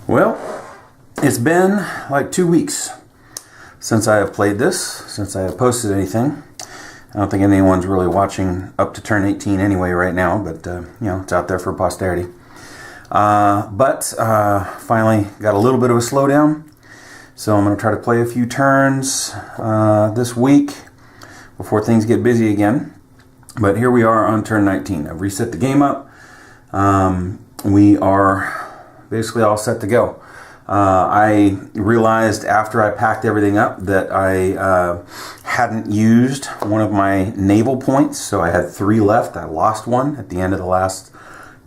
Well, it's been like 2 weeks since I have played this, since I have posted anything. I don't think anyone's really watching up to turn 18 anyway right now, but you know, it's out there for posterity. But finally got a little bit of a slowdown, so I'm going to try to play a few turns this week before things get busy again. But here we are on turn 19. I've reset the game up. We are basically all set to go. I realized after I packed everything up that I hadn't used one of my naval points, so I had 3 left. I lost one at the end of the last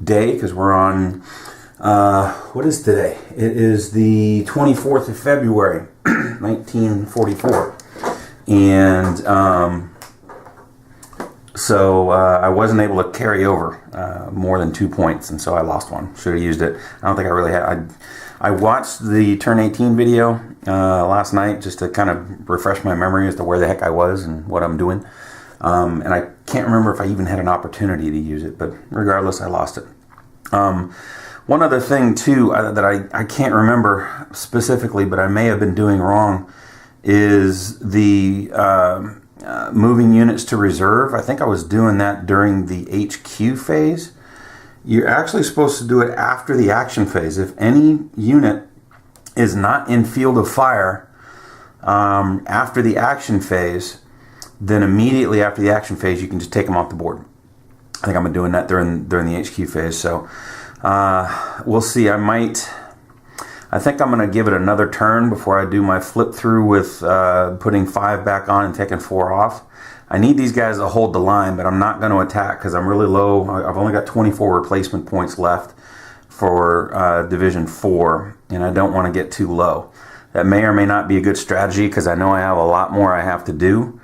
day because we're on, what is today? It is the 24th of February, 1944. And so I wasn't able to carry over more than 2 points, and so I lost one. Should have used it. I don't think I really had. I watched the turn 18 video last night just to kind of refresh my memory as to where the heck I was and what I'm doing. And I can't remember if I even had an opportunity to use it, but regardless, I lost it. One other thing too that I can't remember specifically, but I may have been doing wrong, is the moving units to reserve. I think I was doing that during the HQ phase. You're actually supposed to do it after the action phase. If any unit is not in field of fire after the action phase, then immediately after the action phase you can just take them off the board. I think I'm doing that during the HQ phase. So we'll see. I think I'm going to give it another turn before I do my flip through with putting 5 back on and taking 4 off. I need these guys to hold the line, but I'm not going to attack because I'm really low. I've only got 24 replacement points left for Division 4, and I don't want to get too low. That may or may not be a good strategy because I know I have a lot more I have to do.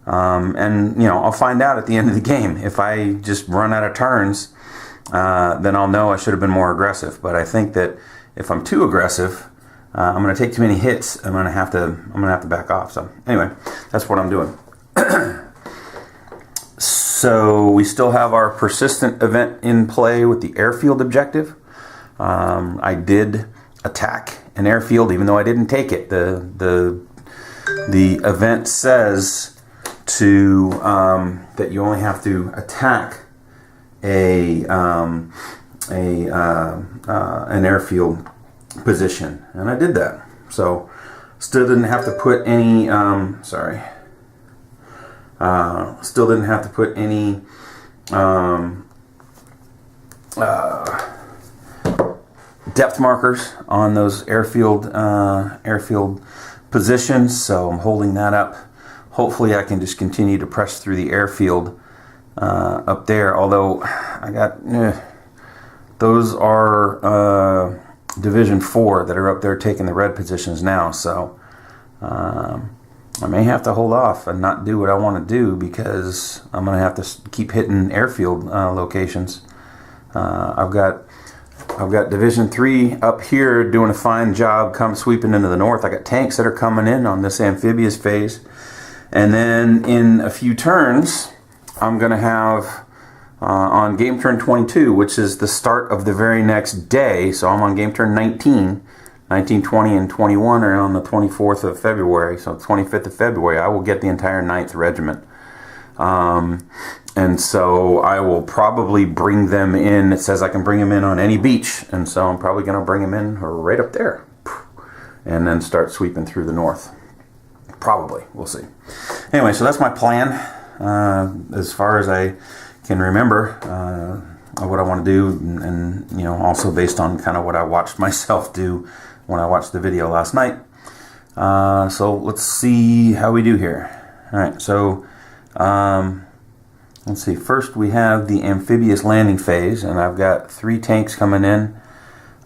And, you know, I'll find out at the end of the game. If I just run out of turns, then I'll know I should have been more aggressive. But I think that if I'm too aggressive, I'm going to take too many hits. I'm going to have to back off. So anyway, that's what I'm doing. So we still have our persistent event in play with the airfield objective. I did attack an airfield even though I didn't take it. The event says to that you only have to attack an airfield position, and I did that. So still didn't have to put any still didn't have to put any depth markers on those airfield positions, so I'm holding that up. Hopefully I can just continue to press through the airfield up there, although I got those are Division 4 that are up there taking the red positions now, so I may have to hold off and not do what I want to do because I'm going to have to keep hitting airfield locations. I've got Division 3 up here doing a fine job sweeping into the north. I got tanks that are coming in on this amphibious phase. And then in a few turns, I'm going to have on game turn 22, which is the start of the very next day. So I'm on game turn 19. 19, 20, and 21 are on the 24th of February, so 25th of February, I will get the entire 9th Regiment. And so I will probably bring them in. It says I can bring them in on any beach, and so I'm probably going to bring them in right up there. And then start sweeping through the north. Probably. We'll see. Anyway, so that's my plan. As far as I can remember, what I want to do, and you know, also based on kind of what I watched myself do when I watched the video last night. So let's see how we do here. All right, so let's see. First we have the amphibious landing phase, and I've got 3 tanks coming in.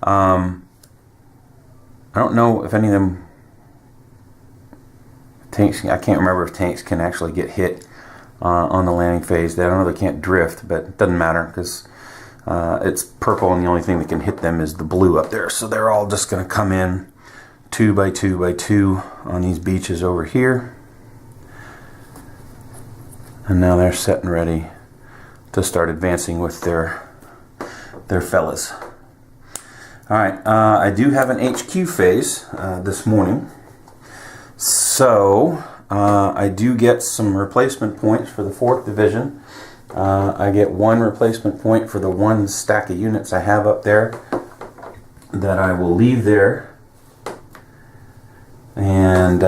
I don't know if any of them tanks, I can't remember if tanks can actually get hit on the landing phase. I know they can't drift, but it doesn't matter because it's purple, and the only thing that can hit them is the blue up there. So they're all just going to come in 2 by 2 by 2 on these beaches over here. And now they're set and ready to start advancing with their fellas. All right, I do have an HQ phase this morning. So I do get some replacement points for the 4th Division. I get 1 replacement point for the 1 stack of units I have up there that I will leave there. And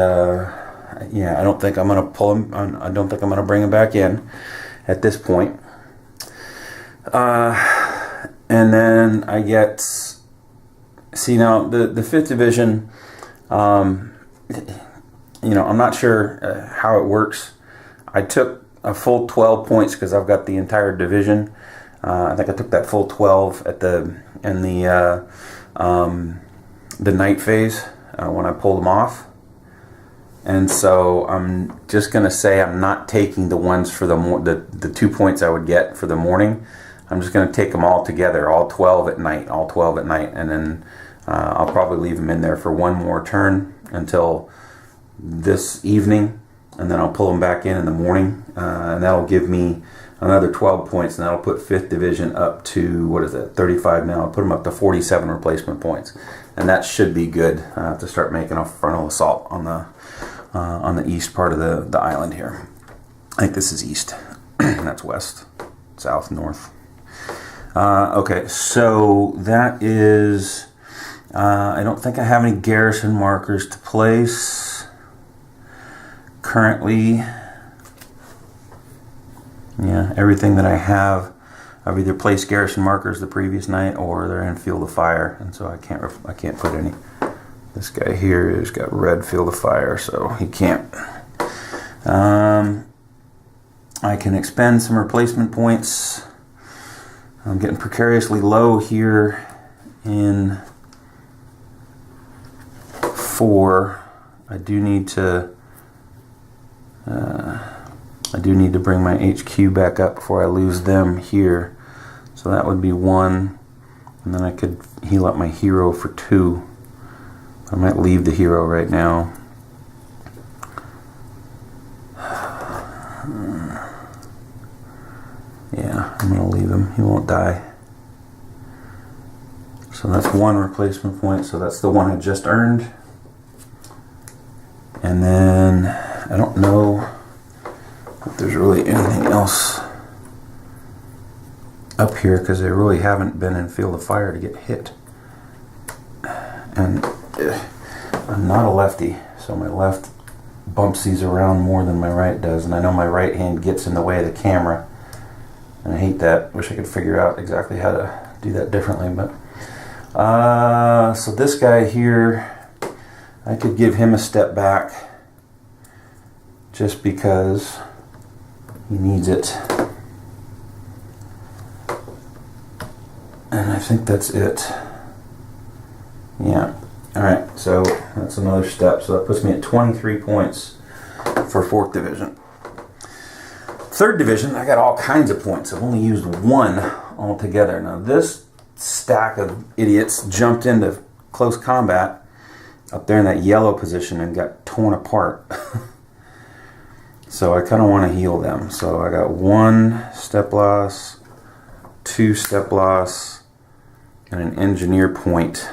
yeah, I don't think I'm going to pull them. I don't think I'm going to bring them back in at this point. And then I get, see now the 5th Division, you know, I'm not sure how it works. I took a full 12 points because I've got the entire division. I think I took that full 12 at the night phase when I pulled them off. And so I'm just going to say I'm not taking the ones for the 2 points I would get for the morning. I'm just going to take them all together, all 12 at night, and then I'll probably leave them in there for 1 more turn until this evening, and then I'll pull them back in the morning, and that'll give me another 12 points, and that'll put 5th Division up to, what is it, 35 now. I'll put them up to 47 replacement points, and that should be good to start making a frontal assault on the east part of the island here. I think this is east, and that's west, south, north. Okay, so that is, I don't think I have any garrison markers to place currently. Yeah, everything that I have, I've either placed garrison markers the previous night or they're in field of fire, and so I can't put any. This guy here has got red field of fire, so he can't. I can expend some replacement points. I'm getting precariously low here in 4. I do need to bring my HQ back up before I lose them here. So that would be 1, and then I could heal up my hero for 2. I might leave the hero right now. Yeah, I'm going to leave him. He won't die. So that's 1 replacement point. So that's the one I just earned. And then I don't know if there's really anything else up here because they really haven't been in field of fire to get hit. And I'm not a lefty, so my left bumps these around more than my right does, and I know my right hand gets in the way of the camera, and I hate that. Wish I could figure out exactly how to do that differently. But so this guy here, I could give him a step back just because he needs it, and I think that's it. Yeah. Alright, so that's another step. So that puts me at 23 points for 4th Division. 3rd Division, I got all kinds of points. I've only used 1 altogether. Now this stack of idiots jumped into close combat up there in that yellow position and got torn apart. So I kind of want to heal them. So I got 1 step loss, 2 step loss, and an engineer point.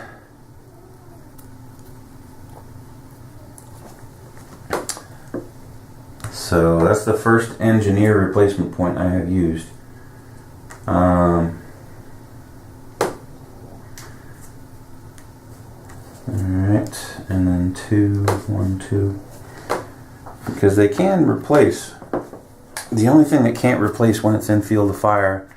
So that's the first engineer replacement point I have used. Alright, and then 2, 1, 2. Because they can replace. The only thing that can't replace when it's in field of fire,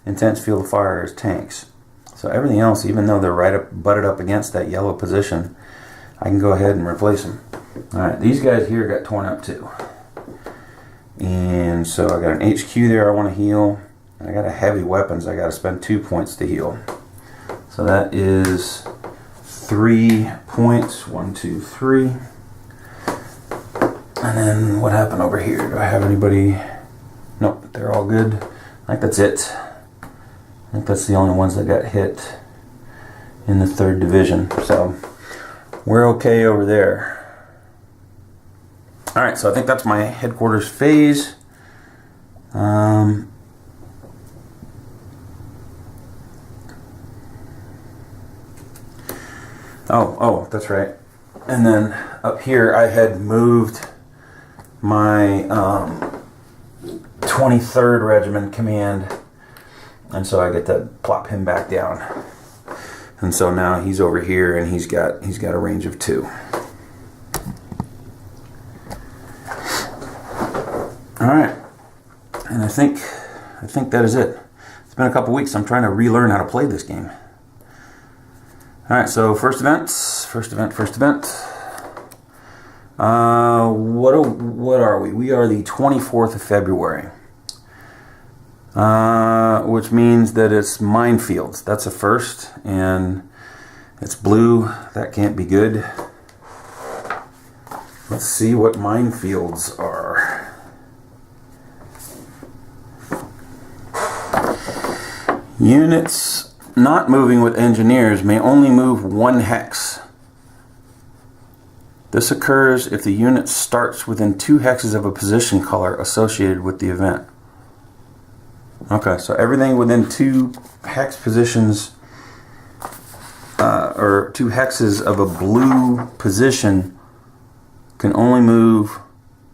intense field of fire, is tanks. So everything else, even though they're butted up against that yellow position, I can go ahead and replace them. Alright, these guys here got torn up too. And so I got an HQ there I want to heal. And I got a heavy weapons I got to spend 2 points to heal. So that is 3 points. 1, 2, 3. And then what happened over here? Do I have anybody? Nope, they're all good. I think that's it. I think that's the only ones that got hit in the 3rd Division. So we're okay over there. Alright, so I think that's my headquarters phase. Oh, that's right. And then up here I had moved my 23rd Regiment Command, and so I get to plop him back down. And so now he's over here, and he's got a range of 2. All right, and I think that is it. It's been a couple weeks. I'm trying to relearn how to play this game. All right, so first event. What are we? We are the 24th of February, which means that it's minefields. That's a first, and it's blue. That can't be good. Let's see what minefields are. Units not moving with engineers may only move 1 hex. This occurs if the unit starts within 2 hexes of a position color associated with the event. Okay, so everything within 2 hex positions, or 2 hexes of a blue position, can only move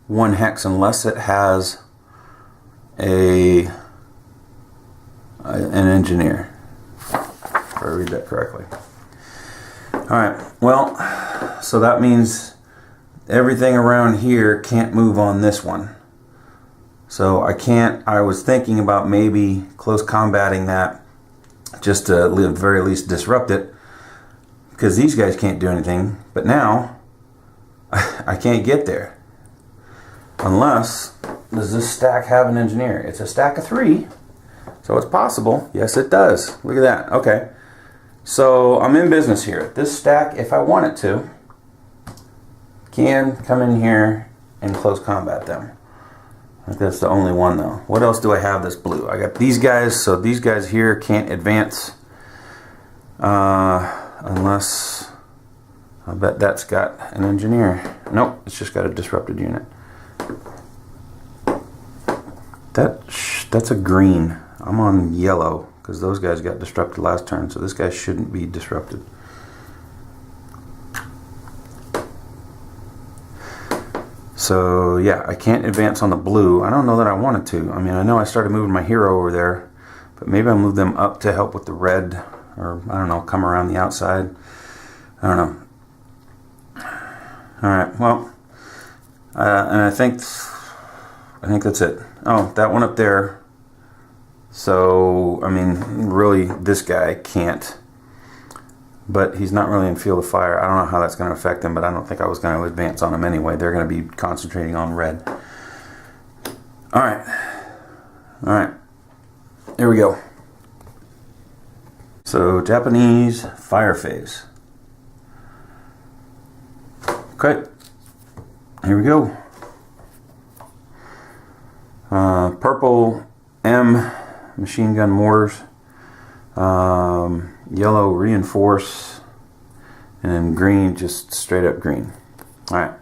1 hex unless it has an engineer. If I read that correctly. Alright, well, so that means everything around here can't move on this one. So I was thinking about maybe close combating that just to at the very least disrupt it, because these guys can't do anything. But now I can't get there unless, does this stack have an engineer? It's a stack of 3, so it's possible. Yes, it does. Look at that. Okay, so I'm in business here. This stack, if I wanted to, can come in here and close combat them. I think that's the only one though. What else do I have that's blue? I got these guys, so these guys here can't advance unless, I bet that's got an engineer. Nope, it's just got a disrupted unit. That's a green. I'm on yellow because those guys got disrupted last turn, so this guy shouldn't be disrupted. So yeah, I can't advance on the blue. I don't know that I wanted to. I mean, I know I started moving my hero over there, but maybe I'll move them up to help with the red, or I don't know, come around the outside. I don't know. All right, well, and I think that's it. Oh, that one up there. So, I mean, really, this guy can't. But he's not really in field of fire. I don't know how that's going to affect him, but I don't think I was going to advance on him anyway. They're going to be concentrating on red. All right. All right. Here we go. So, Japanese fire phase. Okay. Here we go. Purple M machine gun mortars. Yellow reinforce, and then green just straight up green. Alright,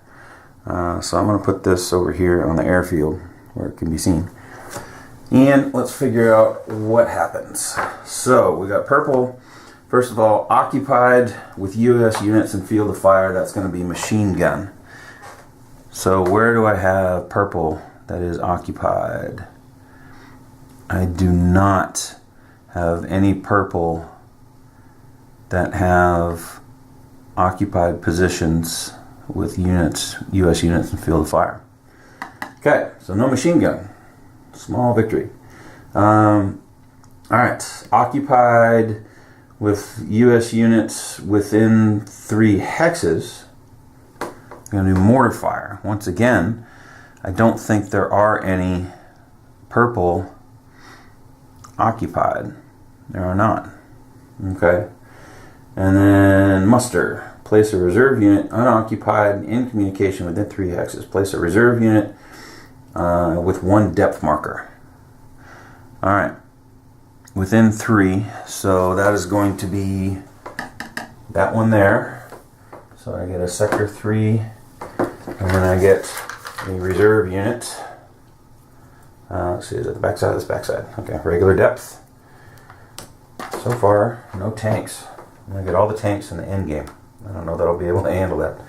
so I'm going to put this over here on the airfield where it can be seen, and let's figure out what happens. So we got purple, first of all, occupied with US units in field of fire. That's going to be machine gun. So where do I have purple that is occupied? I do not have any purple that have occupied positions with units, US units in field of fire. Okay, so no machine gun. Small victory. Alright, occupied with US units within 3 hexes. I'm going to do mortar fire. Once again, I don't think there are any purple occupied. There are not. Okay. And then muster. Place a reserve unit unoccupied in communication within 3 hexes. Place a reserve unit with 1 depth marker. Alright. Within 3. So that is going to be that one there. So I get a sector 3. And then I get a reserve unit. Let's see, is it the backside of this backside? Okay, regular depth. So far, no tanks. I'm going to get all the tanks in the end game. I don't know that I'll be able to handle that.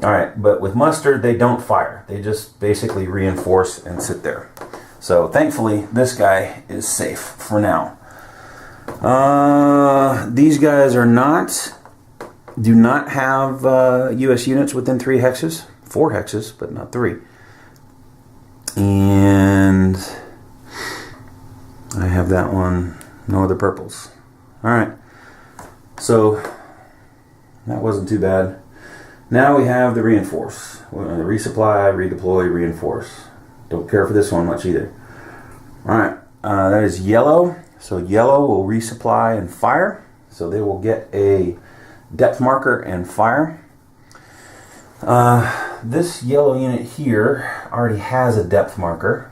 Alright, but with mustard, they don't fire. They just basically reinforce and sit there. So thankfully, this guy is safe for now. These guys do not have US units within 3 hexes. 4 hexes, but not 3. And I have that one. No other purples. Alright. So that wasn't too bad. Now we have the reinforce. The resupply, redeploy, reinforce. Don't care for this one much either. Alright. That is yellow. So yellow will resupply and fire. So they will get a depth marker and fire. This yellow unit here already has a depth marker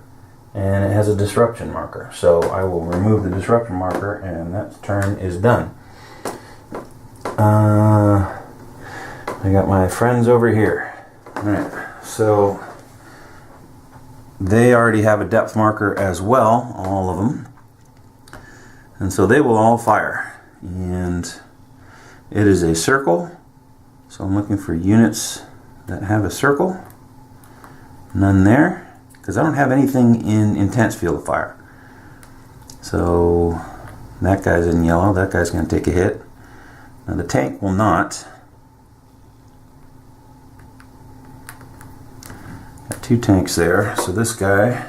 and it has a disruption marker. So I will remove the disruption marker and that turn is done. I got my friends over here. Alright, so they already have a depth marker as well, all of them. And so they will all fire. And it is a circle. So I'm looking for units that have a circle. None there, because I don't have anything in intense field of fire. So that guy's in yellow. That guy's going to take a hit. Now the tank will not. Got 2 tanks there. So this guy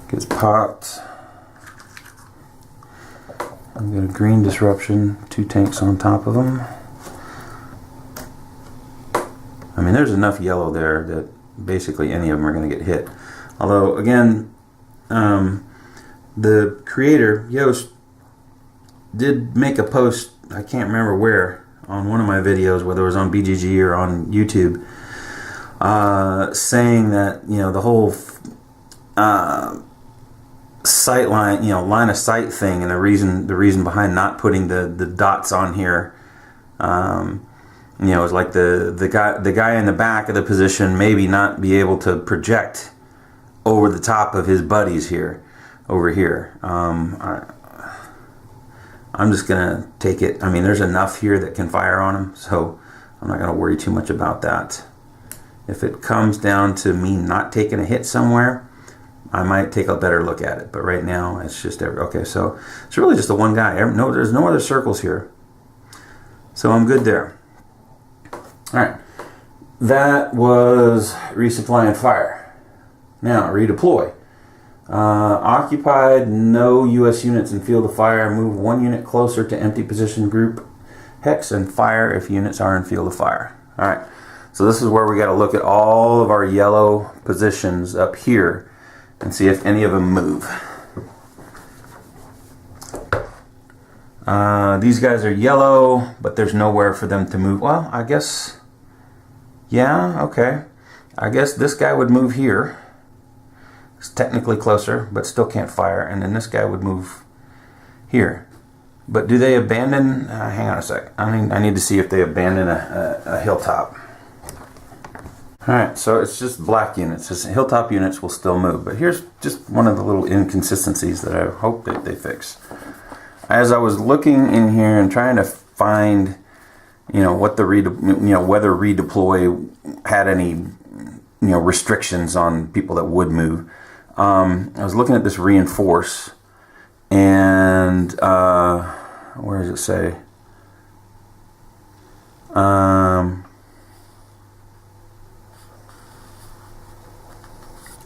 gets popped. I'm going to green disruption. 2 tanks on top of them. I mean, there's enough yellow there that basically any of them are going to get hit. Although, again, the creator, Yoast, did make a post, I can't remember where, on one of my videos, whether it was on BGG or on YouTube, saying that, you know, the whole sight line, you know, line of sight thing, and the reason behind not putting the dots on here, you know, it's like the guy in the back of the position maybe not be able to project over the top of his buddies here, over here. I'm just gonna take it. I mean, there's enough here that can fire on him, so I'm not gonna worry too much about that. If it comes down to me not taking a hit somewhere, I might take a better look at it. But right now, it's just okay. So it's really just the one guy. There's no other circles here, so I'm good there. Alright, that was resupply and fire. Now, redeploy. Occupied, no US units in field of fire. Move 1 unit closer to empty position group hex and fire if units are in field of fire. Alright, so this is where we got to look at all of our yellow positions up here and see if any of them move. These guys are yellow, but there's nowhere for them to move. Well, I guess, yeah, okay. I guess this guy would move here. It's technically closer, but still can't fire. And then this guy would move here. But do they abandon? Hang on a sec. I need to see if they abandon a hilltop. Alright, so it's just black units. Just hilltop units will still move. But here's just one of the little inconsistencies that I hope that they fix. As I was looking in here and trying to find, you know, what the whether redeploy had any, restrictions on people that would move. I was looking at this reinforce, and where does it say?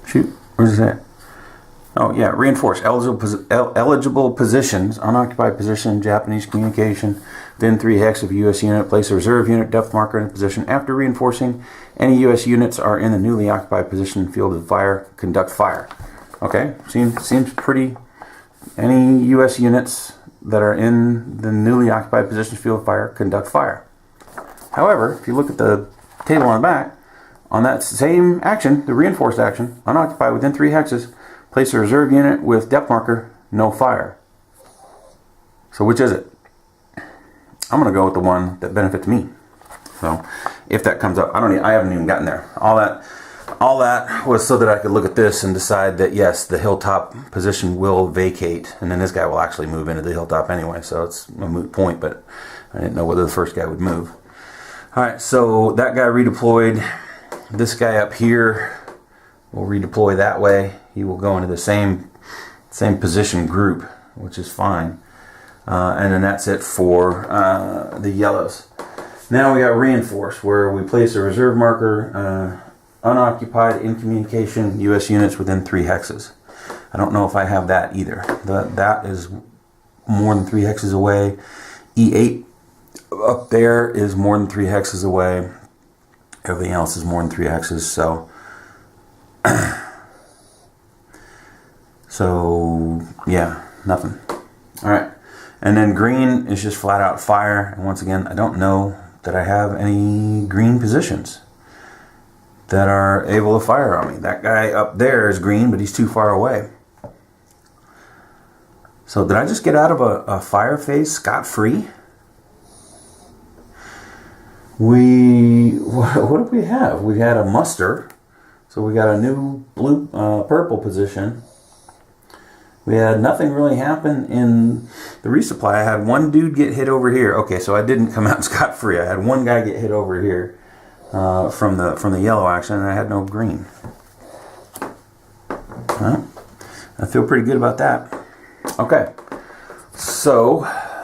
Shoot, where's it say? Oh yeah, reinforce eligible positions, unoccupied position, Japanese communication, within 3 hex of a U.S. unit. Place a reserve unit depth marker in a position after reinforcing. Any U.S. units are in the newly occupied position, field of fire, conduct fire. Okay, seems pretty. Any U.S. units that are in the newly occupied position, field of fire, conduct fire. However, if you look at the table on the back, on that same action, the reinforced action, unoccupied within 3 hexes, place a reserve unit with depth marker, no fire. So which is it? I'm going to go with the one that benefits me. So if that comes up, I haven't even gotten there. All All that was so that I could look at this and decide that yes, the hilltop position will vacate, and then this guy will actually move into the hilltop anyway, so it's a moot point, but I didn't know whether the first guy would move. Alright, so that guy redeployed. This guy up here will redeploy that way. He will go into the same position group, which is fine. And then that's it for the yellows. Now we got reinforced, where we place a reserve marker, unoccupied, in communication, U.S. units within 3 hexes. I don't know if I have that either. That is more than 3 hexes away. E8 up there is more than 3 hexes away. Everything else is more than 3 hexes, so yeah, nothing. Alright, and then green is just flat out fire, and once again, I don't know that I have any green positions that are able to fire on me. That guy up there is green, but he's too far away. So did I just get out of a fire phase scot-free? What did we have? We had a muster, so we got a new purple position. We had nothing really happen in the resupply. I had one dude get hit over here. Okay, so I didn't come out scot-free. I had one guy get hit over here from the yellow action, and I had no green. Well, I feel pretty good about that. Okay, so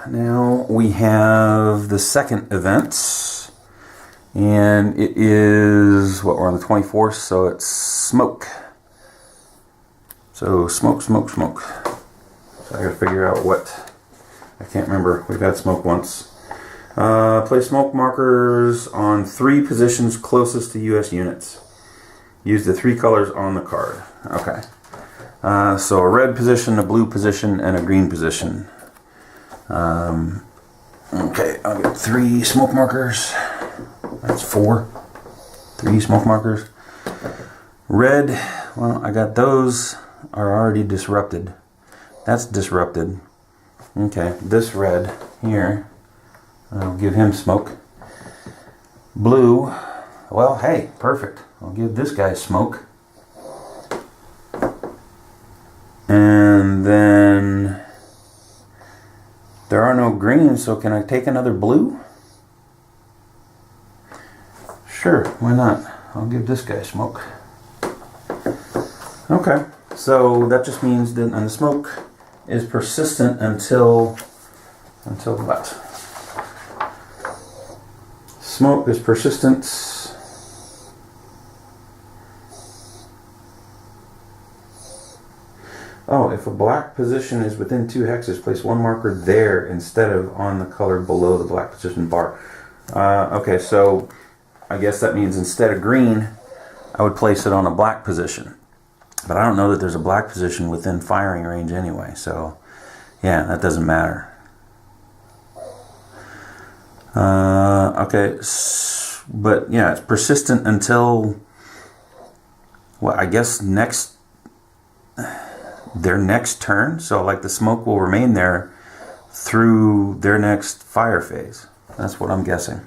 now we have the second event. And it is, we're on the 24th, so it's smoke. So smoke. So I gotta figure out what, I can't remember. We've had smoke once. Place smoke markers on 3 positions closest to U.S. units. Use the 3 colors on the card. Okay. So a red position, a blue position, and a green position. Okay, I'll get 3 smoke markers. That's 4. 3 smoke markers. Red, well, I got those are already disrupted. That's disrupted. Okay, this red here, I'll give him smoke. Blue, well, hey, perfect. I'll give this guy smoke. And then there are no greens, so can I take another blue? Sure, why not? I'll give this guy smoke. Okay, so that just means that the smoke is persistent until what? Smoke is persistent. Oh, if a black position is within 2 hexes, place 1 marker there instead of on the color below the black position bar. Okay, so I guess that means instead of green, I would place it on a black position. But I don't know that there's a black position within firing range anyway, so yeah, that doesn't matter. Okay, but yeah, it's persistent until, well, I guess their next turn, so like the smoke will remain there through their next fire phase. That's what I'm guessing.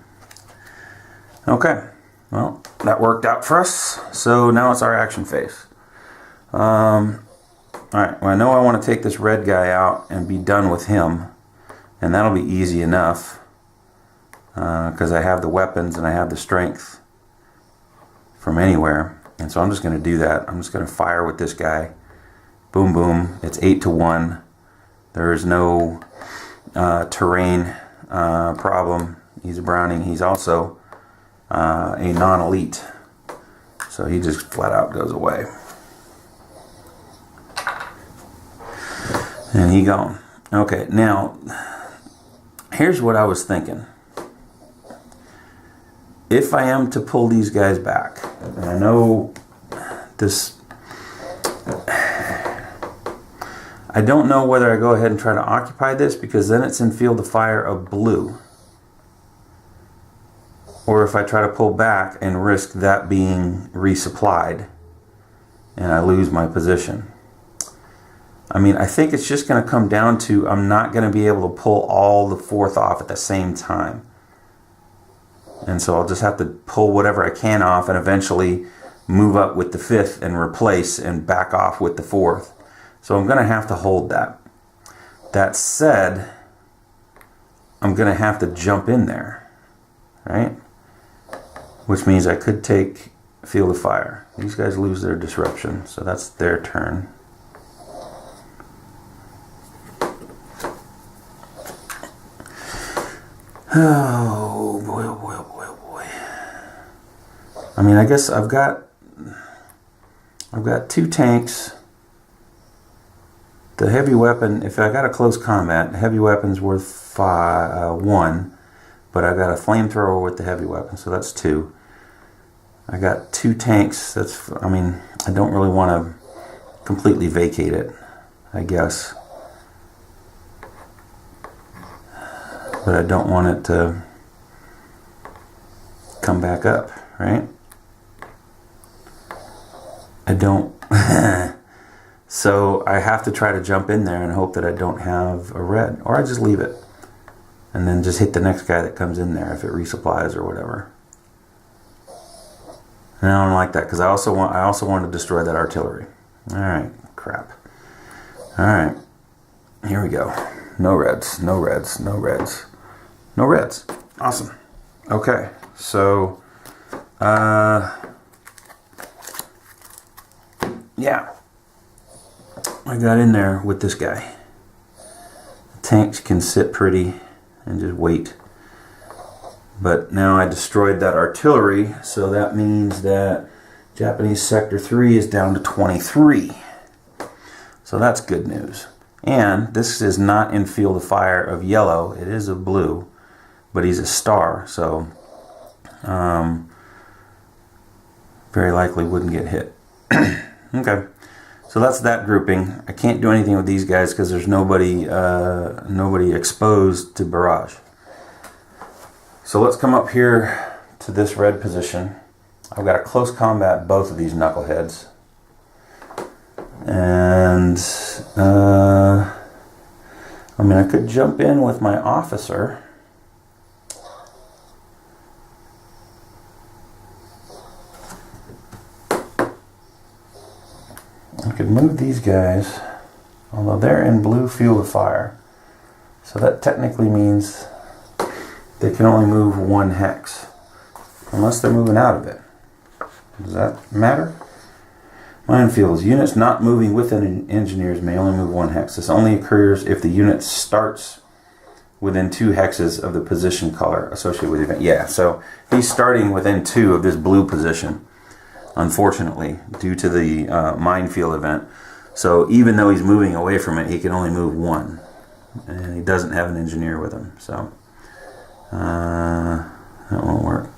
Okay, well, that worked out for us. So now it's our action phase. Alright, well, I know I want to take this red guy out and be done with him. And that'll be easy enough. Because I have the weapons and I have the strength from anywhere. And so I'm just going to do that. I'm just going to fire with this guy. Boom, boom. It's 8-1. There is no terrain problem. He's a Browning. He's also a non-elite, so he just flat out goes away, and he gone. Okay, now here's what I was thinking. If I am to pull these guys back, and I know this, I don't know whether I go ahead and try to occupy this, because then it's in field of fire of blue. Or if I try to pull back and risk that being resupplied and I lose my position. I mean, I think it's just going to come down to I'm not going to be able to pull all the 4th off at the same time. And so I'll just have to pull whatever I can off, and eventually move up with the 5th and replace and back off with the 4th. So I'm going to have to hold that. That said, I'm going to have to jump in there, right? Which means I could take Field of Fire. These guys lose their disruption, so that's their turn. Oh boy, oh boy, oh boy, oh boy. I mean, I guess I've got 2 tanks. The heavy weapon, if I got a close combat, the heavy weapon's worth 1, but I got a flamethrower with the heavy weapon, so that's 2. I got 2 tanks. That's, I mean, I don't really want to completely vacate it, I guess. But I don't want it to come back up, right? I don't. So I have to try to jump in there and hope that I don't have a red. Or I just leave it. And then just hit the next guy that comes in there if it resupplies or whatever. And I don't like that because I also want to destroy that artillery. Alright, crap. Alright. Here we go. No reds, no reds, no reds. No reds. Awesome. Okay, so yeah. I got in there with this guy. Tanks can sit pretty and just wait. But now I destroyed that artillery, so that means that Japanese Sector 3 is down to 23. So that's good news. And this is not in Field of Fire of yellow. It is of blue, but he's a star, so very likely wouldn't get hit. Okay. So that's that grouping. I can't do anything with these guys because there's nobody exposed to barrage. So let's come up here to this red position. I've got a close combat both of these knuckleheads. And I mean, I could jump in with my officer. I could move these guys, although they're in blue Field of Fire. So that technically means they can only move 1 hex, unless they're moving out of it. Does that matter? Minefields. Units not moving within engineers may only move 1 hex. This only occurs if the unit starts within 2 hexes of the position color associated with the event. Yeah, so he's starting within 2 of this blue position, unfortunately, due to the minefield event. So even though he's moving away from it, he can only move 1. And he doesn't have an engineer with him. So that won't work.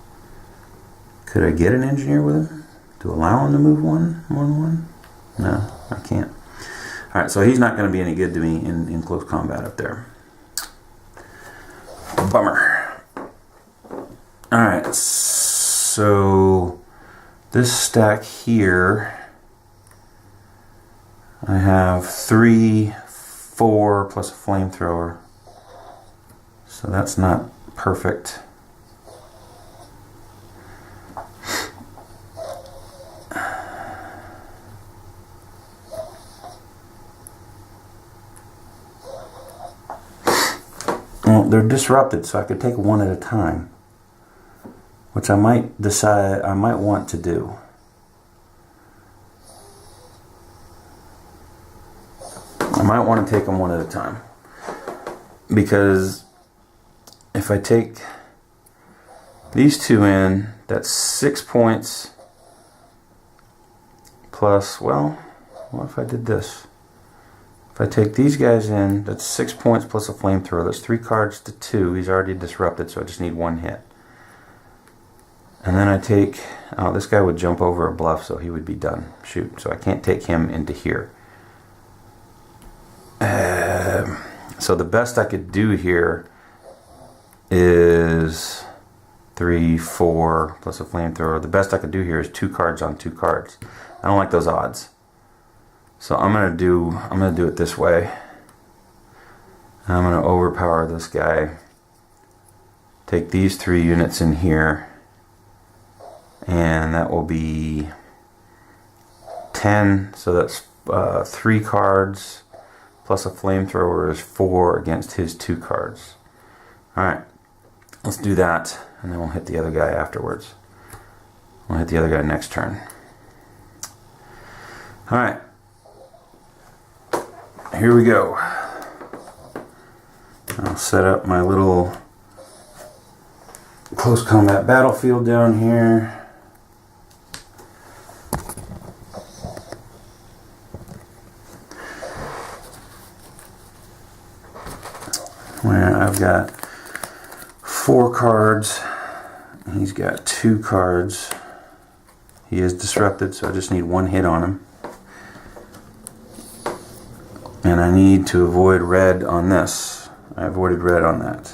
Could I get an engineer with him to allow him to move more than 1? No, I can't. Alright, so he's not going to be any good to me in close combat up there. Bummer. Alright, so this stack here, I have 3, 4 plus a flamethrower. So that's not perfect. Well, they're disrupted, so I could take 1 at a time, which I might decide I might want to do. I might want to take them 1 at a time, because if I take these 2 in, that's 6 points plus, well, what if I did this? If I take these guys in, that's 6 points plus a flamethrower. That's 3 cards to 2. He's already disrupted, so I just need 1 hit. And then I take, oh, this guy would jump over a bluff, so he would be done. Shoot, so I can't take him into here. So the best I could do here is 3, 4 plus a flamethrower. The best I could do here is 2 cards on 2 cards. I don't like those odds. So I'm gonna do it this way. I'm gonna overpower this guy. Take these 3 units in here, and that will be 10, so that's 3 cards plus a flamethrower is 4 against his 2 cards. Alright, let's do that, and then we'll hit the other guy afterwards. We'll hit the other guy next turn. Alright, here we go. I'll set up my little close combat battlefield down here. Where I've got 4 cards, he's got 2 cards. He is disrupted, so I just need 1 hit on him. And I need to avoid red on this. I avoided red on that.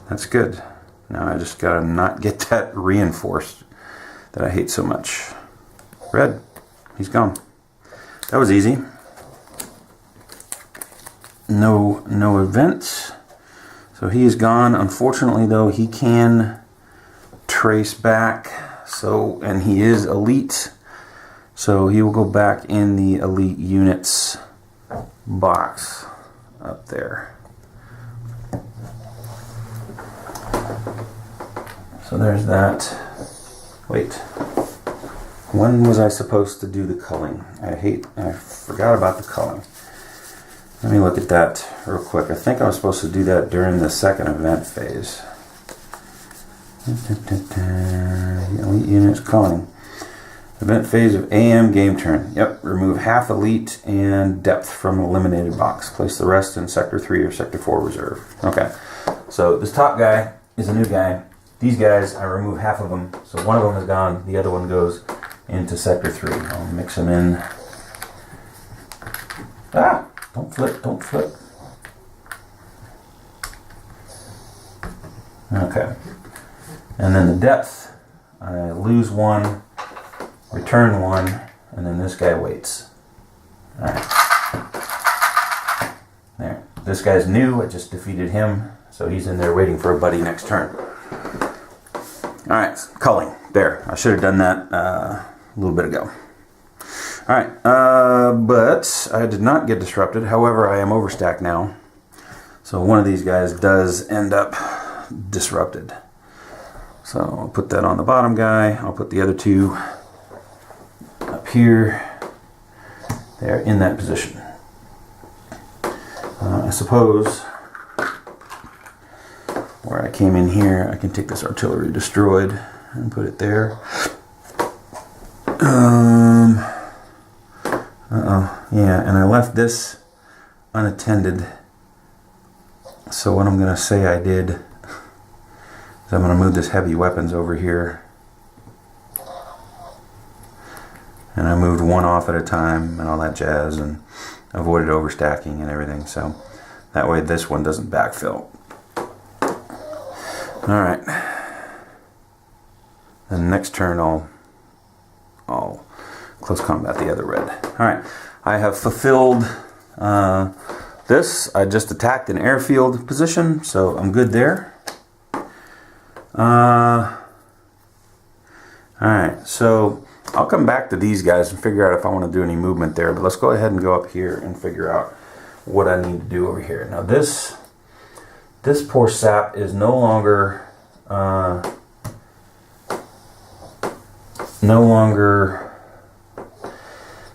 That's good. Now I just gotta not get that reinforced that I hate so much. Red, he's gone. That was easy. No events. So he is gone. Unfortunately though, he can trace back. So, and he is elite. So he will go back in the elite units box up there. So there's that. Wait. When was I supposed to do the culling? I forgot about the culling. Let me look at that real quick. I think I was supposed to do that during the second event phase. Elite units culling. Event phase of AM game turn. Yep, remove half elite and depth from eliminated box. Place the rest in sector 3 or sector 4 reserve. Okay, so this top guy is a new guy. These guys, I remove half of them. So one of them is gone, the other one goes into sector 3. I'll mix them in. Ah! Don't flip, don't flip. Okay. And then the depth, I lose 1, return 1, and then this guy waits. Alright. There. This guy's new, I just defeated him, so he's in there waiting for a buddy next turn. Alright, culling. There. I should have done that a little bit ago. Alright, but I did not get disrupted. However, I am overstacked now. So one of these guys does end up disrupted. So I'll put that on the bottom guy. I'll put the other 2 up here. They're in that position. I suppose where I came in here, I can take this artillery destroyed and put it there. Yeah, and I left this unattended. So what I'm going to say I did is I'm going to move this heavy weapons over here. And I moved 1 off at a time and all that jazz and avoided overstacking and everything. So that way this one doesn't backfill. Alright. Then next turn I'll close combat the other red. Alright. I have fulfilled this. I just attacked an airfield position, so I'm good there. Alright, so I'll come back to these guys and figure out if I want to do any movement there, but let's go ahead and go up here and figure out what I need to do over here. Now this poor sap is no longer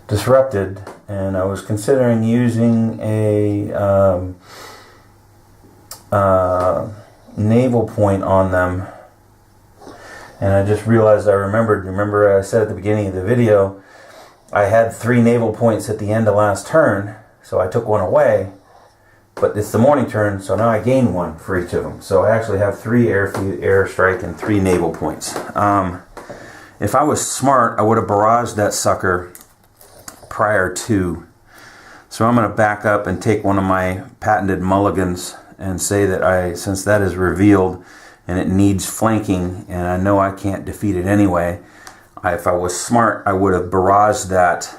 disrupted, and I was considering using a naval point on them, and I just realized remember I said at the beginning of the video I had 3 naval points at the end of last turn, so I took 1 away, but it's the morning turn, so now I gain 1 for each of them, so I actually have 3 air strike and 3 naval points. If I was smart, I would have barraged that sucker prior to. So I'm going to back up and take one of my patented mulligans and say that since that is revealed and it needs flanking and I know I can't defeat it anyway, if I was smart, I would have barraged that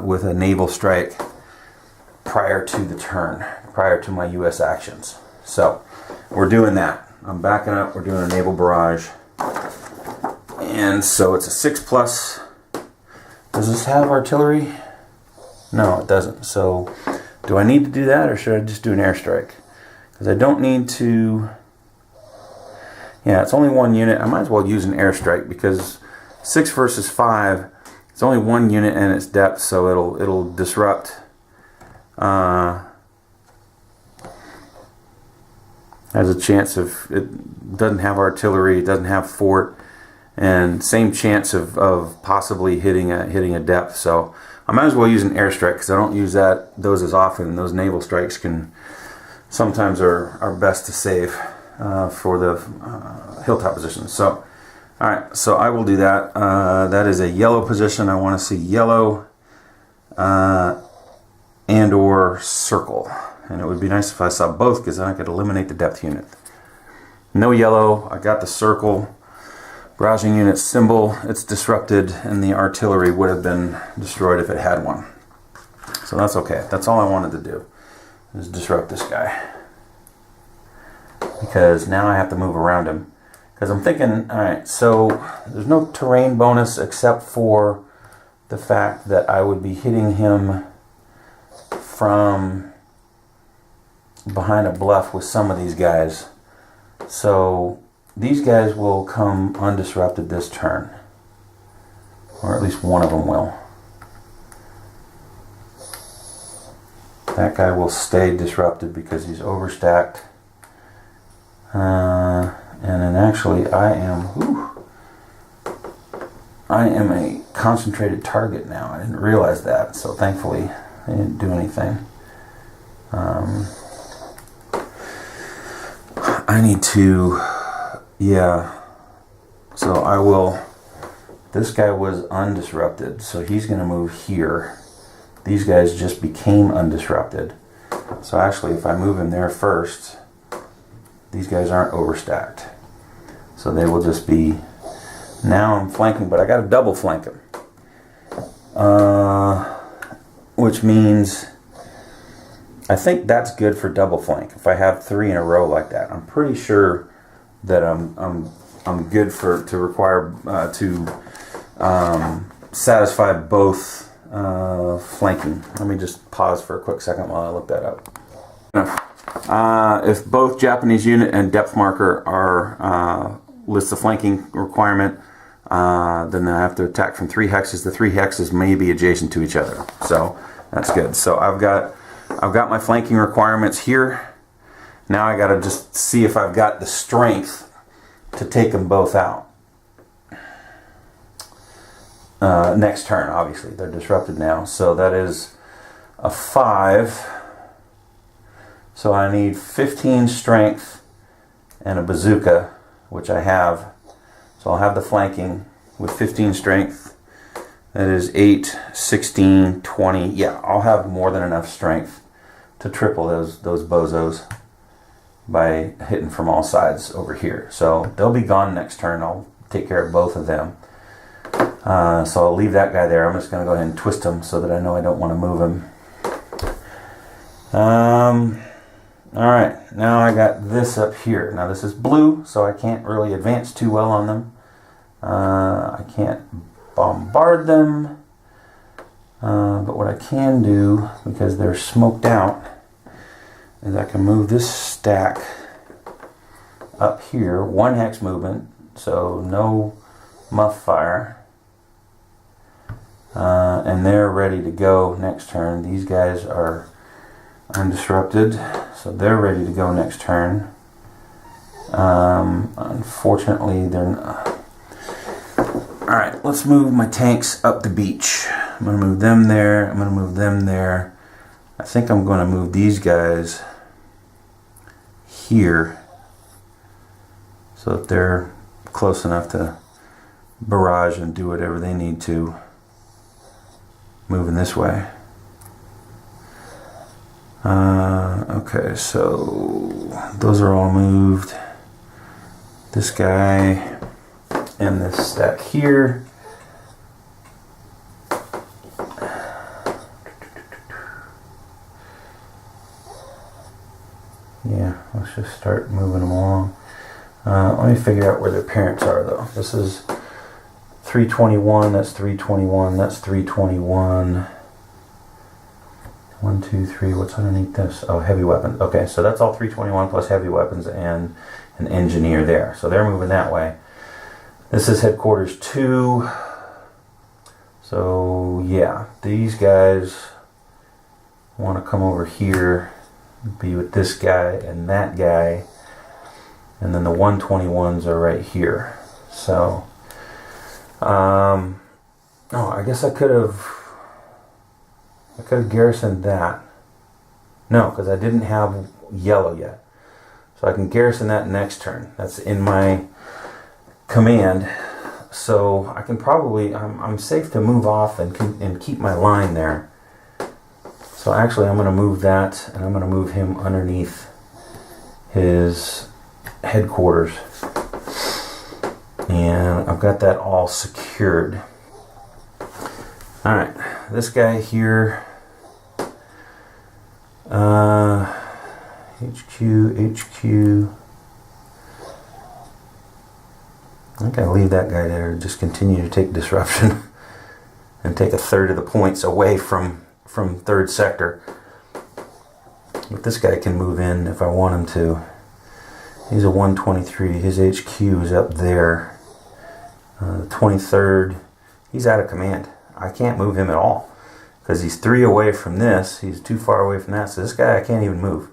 with a naval strike prior to the turn, prior to my US actions. So we're doing that. I'm backing up, we're doing a naval barrage. And so it's a 6+, Does this have artillery? No, it doesn't. So do I need to do that, or should I just do an airstrike? Because I don't need to... Yeah, it's only one unit. I might as well use an airstrike because 6 versus 5, it's only one unit and its depth, so it'll disrupt. Has a chance of, it doesn't have artillery, it doesn't have fort, and same chance of possibly hitting a depth. So I might as well use an airstrike because I don't use those as often. Those naval strikes can sometimes are best to save for the hilltop positions. So all right, so I will do that. That is a yellow position. I want to see yellow and or circle. And it would be nice if I saw both, because then I could eliminate the depth unit. No yellow. I got the circle. Barraging unit symbol. It's disrupted, and the artillery would have been destroyed if it had one. So that's okay. That's all I wanted to do, is disrupt this guy. Because now I have to move around him. Because I'm thinking, alright, so there's no terrain bonus except for the fact that I would be hitting him from behind a bluff with some of these guys. So these guys will come undisrupted this turn, or at least one of them will. That guy will stay disrupted because he's overstacked. And then actually I am a concentrated target now. I didn't realize that, so thankfully I didn't do anything. I need to, yeah, so I will, this guy was undisrupted, so he's going to move here. These guys just became undisrupted. So actually, if I move him there first, these guys aren't overstacked. So they will just be, now I'm flanking, but I got to double flank him. Which means, I think that's good for double flank. If I have 3 in a row like that, I'm pretty sure that I'm good to require satisfy both flanking. Let me just pause for a quick second while I look that up. If both Japanese unit and depth marker are list the flanking requirement, then I have to attack from 3 hexes. The 3 hexes may be adjacent to each other, so that's good. So I've got my flanking requirements here. Now I got to just see if I've got the strength to take them both out. Next turn, obviously. They're disrupted now. So that is a 5. So I need 15 strength and a bazooka, which I have. So I'll have the flanking with 15 strength. That is 8, 16, 20. Yeah, I'll have more than enough strength to triple those bozos by hitting from all sides over here. So they'll be gone next turn. I'll take care of both of them. So I'll leave that guy there. I'm just going to go ahead and twist him so that I know I don't want to move him. Alright, now I got this up here. Now this is blue, so I can't really advance too well on them. I can't bombard them. But what I can do, because they're smoked out, is I can move this stack up here. 1 hex movement, so no muff fire. And they're ready to go next turn. These guys are undisrupted, so they're ready to go next turn. Unfortunately, they're not. Alright, let's move my tanks up the beach. I'm going to move them there. I'm going to move them there. I think I'm going to move these guys here so that they're close enough to barrage and do whatever they need to. Moving this way. Okay, so those are all moved. This guy and this stack here. Yeah, let's just start moving them along. Let me figure out where their parents are though. This is 3 321, that's 321, that's 321. 1, 2, 3, what's underneath this? Oh, heavy weapons. Okay, so that's all 321 plus heavy weapons and an engineer there. So they're moving that way. This is headquarters 2. So yeah, these guys want to come over here, be with this guy and that guy. And then the 121s are right here. So, oh, I guess I could have garrisoned that. No, because I didn't have yellow yet. So I can garrison that next turn. That's in my command. So I can probably, I'm safe to move off and keep my line there. So actually I'm going to move that, and I'm going to move him underneath his headquarters. And I've got that all secured. Alright, this guy here, HQ. I'm going to leave that guy there and just continue to take disruption and take a third of the points away from third sector. But this guy can move in if I want him to. He's a 123. His HQ is up there. The 23rd, he's out of command. I can't move him at all because he's 3 away from this. He's too far away from that. So this guy I can't even move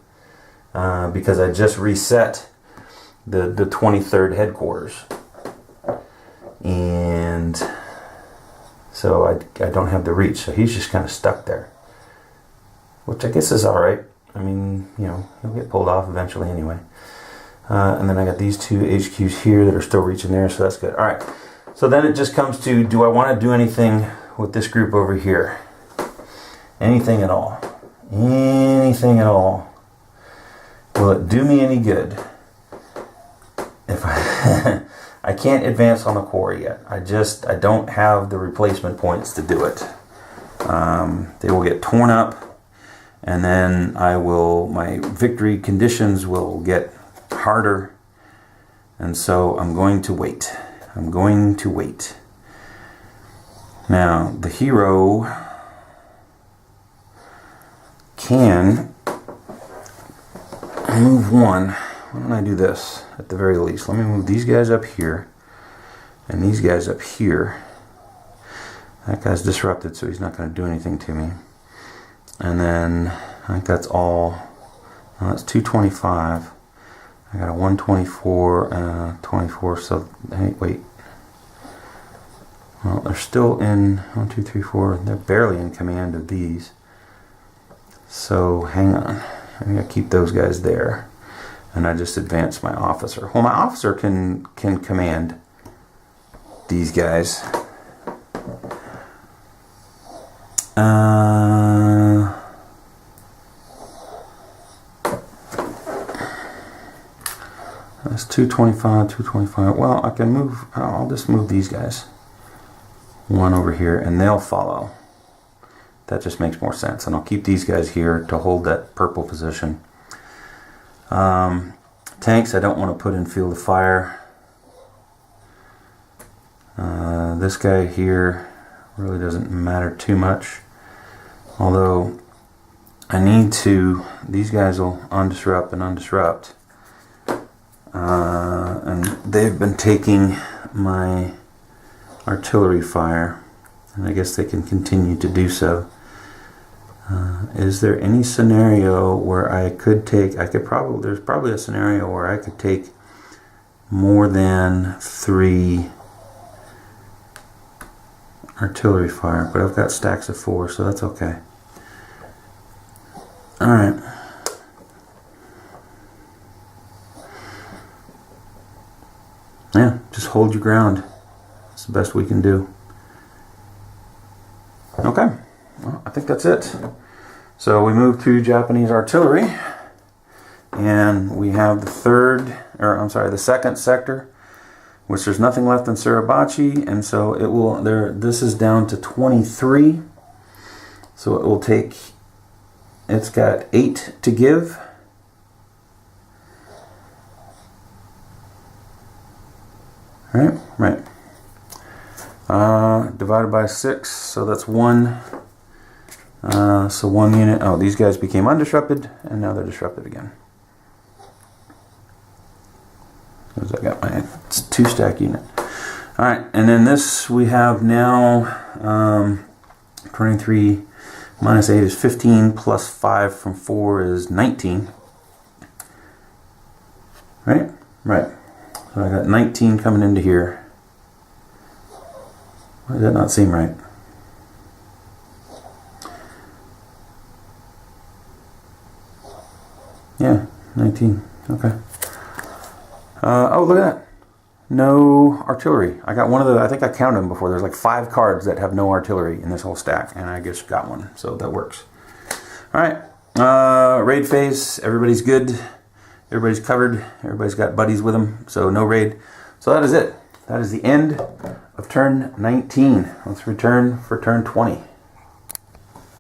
because I just reset the 23rd headquarters. And so I don't have the reach. So he's just kind of stuck there, which I guess is all right. I mean, you know, he'll get pulled off eventually anyway. And then I got these 2 HQs here that are still reaching there, so that's good. All right. So then it just comes to, do I want to do anything with this group over here? Anything at all? Anything at all? Will it do me any good? If I can't advance on the quarry yet. I don't have the replacement points to do it. They will get torn up, and then my victory conditions will get harder, and so I'm going to wait. Now, the hero can move one. Why don't I do this at the very least? Let me move these guys up here and these guys up here. That guy's disrupted, so he's not going to do anything to me. And then I think that's all. No, that's 225. I got a 124, 24. So hey, wait. Well, they're still in 1, 2, 3, 4. They're barely in command of these. So hang on. I'm gonna keep those guys there, and I just advance my officer. Well, my officer can command these guys. That's 225, 225. Well, I can move. I'll just move these guys. One over here, and they'll follow. That just makes more sense. And I'll keep these guys here to hold that purple position. Tanks, I don't want to put in field of fire. This guy here really doesn't matter too much. Although I need to, these guys will undisrupt and undisrupt. And they've been taking my artillery fire, and I guess they can continue to do so. Is there any scenario where there's probably a scenario where I could take more than 3 artillery fire, but I've got stacks of 4, so that's okay. Alright. Yeah, just hold your ground. It's the best we can do. Okay, well, I think that's it. So we move to Japanese artillery, and we have the second sector, which there's nothing left in Suribachi, and so it will this is down to 23. So it will take, it's got 8 to give. Right. divided by 6, so that's 1. So 1 unit. Oh, these guys became undisrupted, and now they're disrupted again. Because I got my 2-stack unit. All right, and then this we have now 23 minus 8 is 15, plus 5 from 4 is 19. Right? Right. So I got 19 coming into here. Why does that not seem right? Yeah, 19. Okay. Oh, look at that. No artillery. I got one of the, I think I counted them before. There's like 5 cards that have no artillery in this whole stack, and I just got one, so that works. All right. Raid phase. Everybody's good. Everybody's covered. Everybody's got buddies with them, so no raid. So that is it. That is the end of turn 19. Let's return for turn 20.